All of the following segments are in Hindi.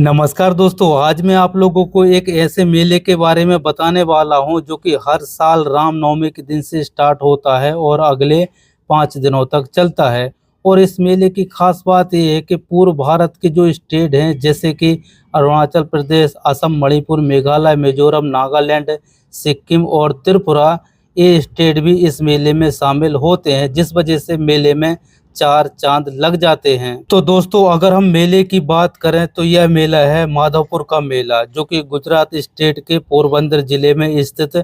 नमस्कार दोस्तों, आज मैं आप लोगों को एक ऐसे मेले के बारे में बताने वाला हूं जो कि हर साल रामनवमी के दिन से स्टार्ट होता है और अगले 5 दिनों तक चलता है। और इस मेले की खास बात यह है कि पूर्व भारत के जो स्टेट हैं जैसे कि अरुणाचल प्रदेश, असम, मणिपुर, मेघालय, मिजोरम, नागालैंड, सिक्किम और त्रिपुरा, ये स्टेट भी इस मेले में शामिल होते हैं, जिस वजह से मेले में चार चांद लग जाते हैं। तो दोस्तों, अगर हम मेले की बात करें तो यह मेला है माधवपुर का मेला, जो कि गुजरात स्टेट के पोरबंदर जिले में स्थित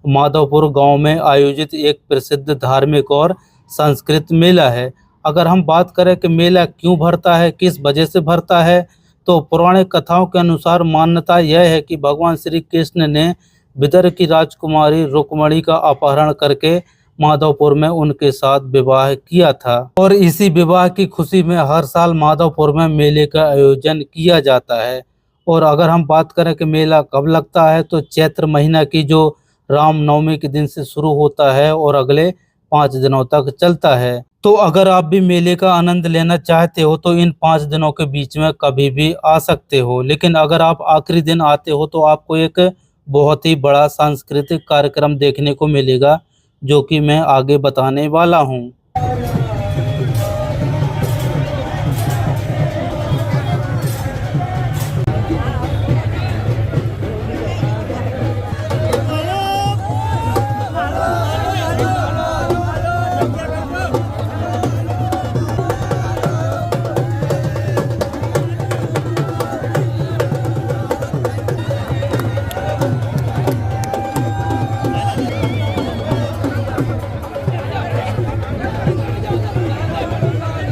माधवपुर गांव में आयोजित एक प्रसिद्ध धार्मिक और सांस्कृतिक मेला है। अगर हम बात करें कि मेला क्यों भरता है, किस वजह से भरता है, तो पौराणिक कथाओं के अनुसार मान्यता यह है कि भगवान श्री कृष्ण ने विदर्भ की राजकुमारी रुक्मणी का अपहरण करके माधवपुर में उनके साथ विवाह किया था। और इसी विवाह की खुशी में हर साल माधवपुर में मेले का आयोजन किया जाता है। और अगर हम बात करें कि मेला कब लगता है, तो चैत्र महीना की जो रामनवमी के दिन से शुरू होता है और अगले 5 दिनों तक चलता है। तो अगर आप भी मेले का आनंद लेना चाहते हो तो इन 5 दिनों के बीच में कभी भी आ सकते हो, लेकिन अगर आप आखिरी दिन आते हो तो आपको एक बहुत ही बड़ा सांस्कृतिक कार्यक्रम देखने को मिलेगा, जो कि मैं आगे बताने वाला हूँ।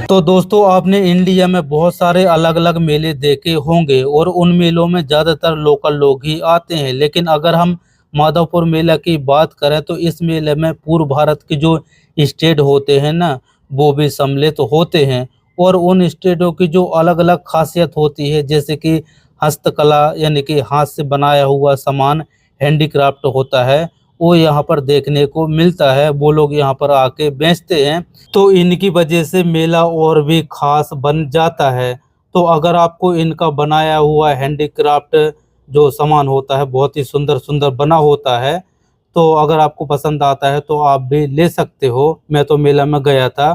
तो दोस्तों, आपने इंडिया में बहुत सारे अलग अलग मेले देखे होंगे और उन मेलों में ज़्यादातर लोकल लोग ही आते हैं, लेकिन अगर हम माधवपुर मेला की बात करें तो इस मेले में पूर्व भारत के जो स्टेट होते हैं ना, वो भी सम्मिलित होते हैं। और उन स्टेटों की जो अलग अलग खासियत होती है, जैसे कि हस्तकला यानी कि हाथ से बनाया हुआ सामान, हैंडीक्राफ्ट होता है, वो यहाँ पर देखने को मिलता है। वो लोग यहाँ पर आके बेचते हैं, तो इनकी वजह से मेला और भी खास बन जाता है। तो अगर आपको इनका बनाया हुआ हैंडीक्राफ्ट जो सामान होता है बहुत ही सुंदर सुंदर बना होता है, तो अगर आपको पसंद आता है तो आप भी ले सकते हो। मैं तो मेला में गया था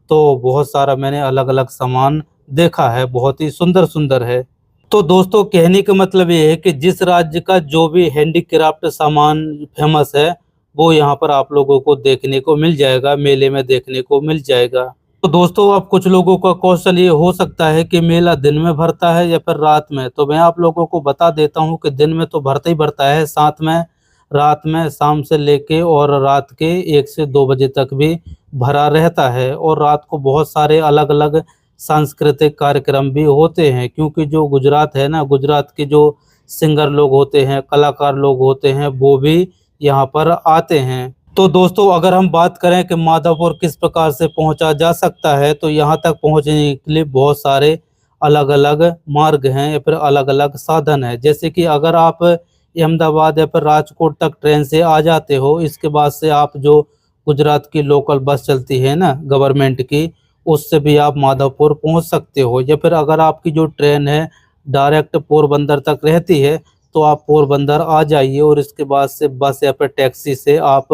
तो बहुत सारा मैंने अलग अलग सामान देखा है, बहुत ही सुंदर सुंदर है। तो दोस्तों, कहने का मतलब ये है कि जिस राज्य का जो भी हैंडीक्राफ्ट सामान फेमस है, वो यहाँ पर आप लोगों को देखने को मिल जाएगा, मेले में देखने को मिल जाएगा। तो दोस्तों, अब कुछ लोगों का क्वेश्चन ये हो सकता है कि मेला दिन में भरता है या फिर रात में। तो मैं आप लोगों को बता देता हूँ कि दिन में तो भरता ही भरता है, साथ में रात में शाम से लेके और रात के 1 से 2 बजे तक भी भरा रहता है। और रात को बहुत सारे अलग अलग सांस्कृतिक कार्यक्रम भी होते हैं, क्योंकि जो गुजरात है ना, गुजरात के जो सिंगर लोग होते हैं, कलाकार लोग होते हैं, वो भी यहाँ पर आते हैं। तो दोस्तों, अगर हम बात करें कि माधवपुर किस प्रकार से पहुंचा जा सकता है, तो यहाँ तक पहुंचने के लिए बहुत सारे अलग अलग मार्ग हैं या फिर अलग अलग साधन है। जैसे कि अगर आप अहमदाबाद या फिर राजकोट तक ट्रेन से आ जाते हो, इसके बाद से आप जो गुजरात की लोकल बस चलती है ना गवर्नमेंट की, उससे भी आप माधवपुर पहुंच सकते हो। या फिर अगर आपकी जो ट्रेन है डायरेक्ट पोरबंदर तक रहती है, तो आप पोरबंदर आ जाइए और इसके बाद से बस या फिर टैक्सी से आप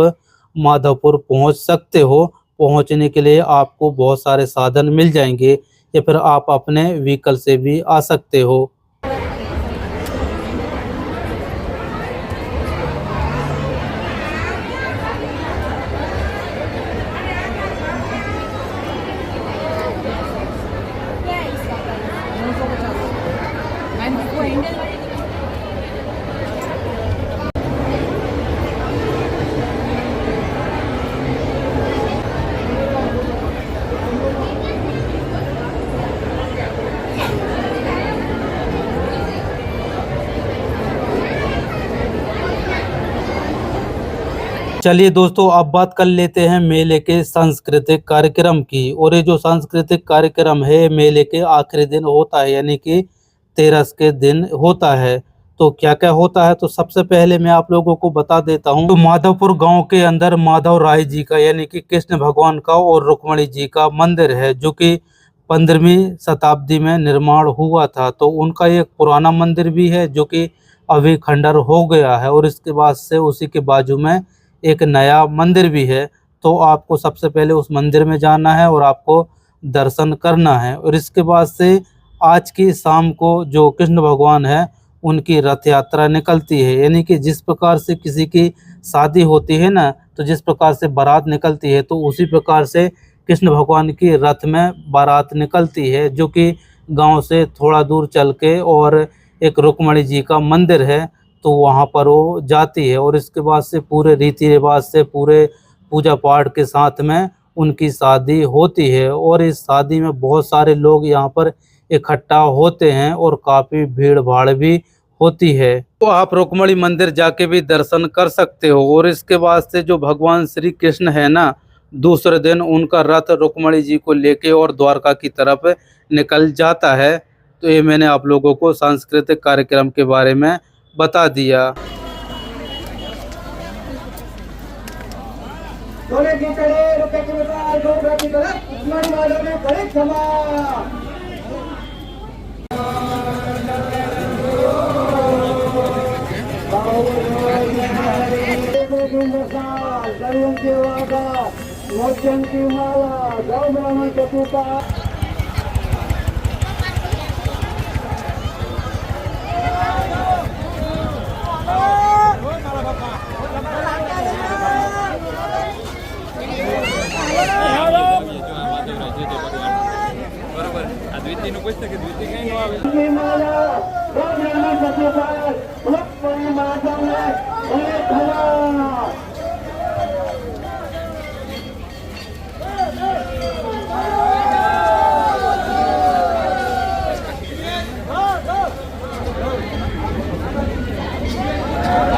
माधवपुर पहुंच सकते हो। पहुंचने के लिए आपको बहुत सारे साधन मिल जाएंगे, या फिर आप अपने व्हीकल से भी आ सकते हो। चलिए दोस्तों, अब बात कर लेते हैं मेले के सांस्कृतिक कार्यक्रम की। और ये जो सांस्कृतिक कार्यक्रम है मेले के आखिरी दिन होता है, यानी कि 13 के दिन होता है। तो क्या क्या होता है, तो सबसे पहले मैं आप लोगों को बता देता हूँ। तो माधवपुर गांव के अंदर माधव राय जी का यानी कि कृष्ण भगवान का और रुक्मणी जी का मंदिर है, जो कि 15वीं शताब्दी में निर्माण हुआ था। तो उनका एक पुराना मंदिर भी है जो कि अभी खंडर हो गया है, और इसके बाद से उसी के बाजू में एक नया मंदिर भी है। तो आपको सबसे पहले उस मंदिर में जाना है और आपको दर्शन करना है। और इसके बाद से आज की शाम को जो कृष्ण भगवान है उनकी रथ यात्रा निकलती है। यानी कि जिस प्रकार से किसी की शादी होती है ना, तो जिस प्रकार से बारात निकलती है, तो उसी प्रकार से कृष्ण भगवान की रथ में बारात निकलती है, जो कि गांव से थोड़ा दूर चल के और एक रुक्मणी जी का मंदिर है तो वहां पर वो जाती है। और इसके बाद से पूरे रीति रिवाज से, पूरे पूजा पाठ के साथ में उनकी शादी होती है। और इस शादी में बहुत सारे लोग यहाँ पर इकट्ठा होते हैं और काफ़ी भीड़ भाड़ भी होती है। तो आप रुक्मणी मंदिर जाके भी दर्शन कर सकते हो। और इसके बाद से जो भगवान श्री कृष्ण है ना, दूसरे दिन उनका रथ रुक्मणी जी को लेके और द्वारका की तरफ निकल जाता है। तो ये मैंने आप लोगों को सांस्कृतिक कार्यक्रम के बारे में बता दिया।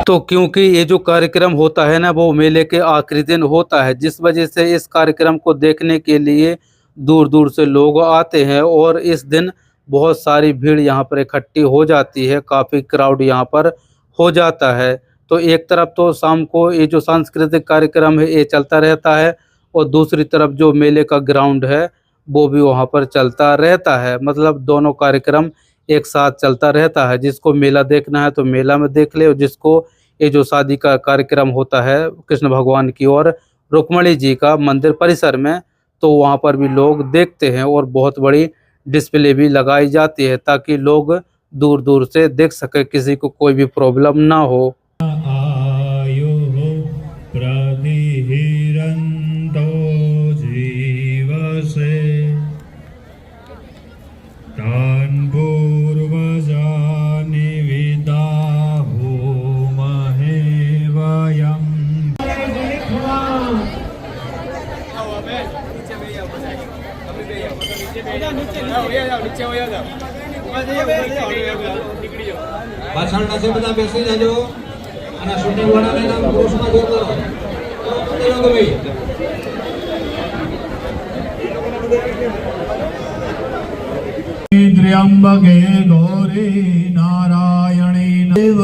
तो क्योंकि ये जो कार्यक्रम होता है ना, वो मेले के आखिरी दिन होता है, जिस वजह से इस कार्यक्रम को देखने के लिए दूर दूर से लोग आते हैं। और इस दिन बहुत सारी भीड़ यहाँ पर इकट्ठी हो जाती है, काफ़ी क्राउड यहाँ पर हो जाता है। तो एक तरफ तो शाम को ये जो सांस्कृतिक कार्यक्रम है ये चलता रहता है, और दूसरी तरफ जो मेले का ग्राउंड है वो भी वहाँ पर चलता रहता है। मतलब दोनों कार्यक्रम एक साथ चलता रहता है। जिसको मेला देखना है तो मेला में देख ले, और जिसको ये जो शादी का कार्यक्रम होता है कृष्ण भगवान की और रुक्मणी जी का मंदिर परिसर में, तो वहाँ पर भी लोग देखते हैं। और बहुत बड़ी डिस्प्ले भी लगाई जाती है ताकि लोग दूर दूर से देख सके, किसी को कोई भी प्रॉब्लम ना हो। પાછળ નથી બધા બેસી જાજો અને શૂટિંગ વાળાને નામ પુરુષમાં જોતો ભાઈ त्र्यंबके गौरी नारायणी देव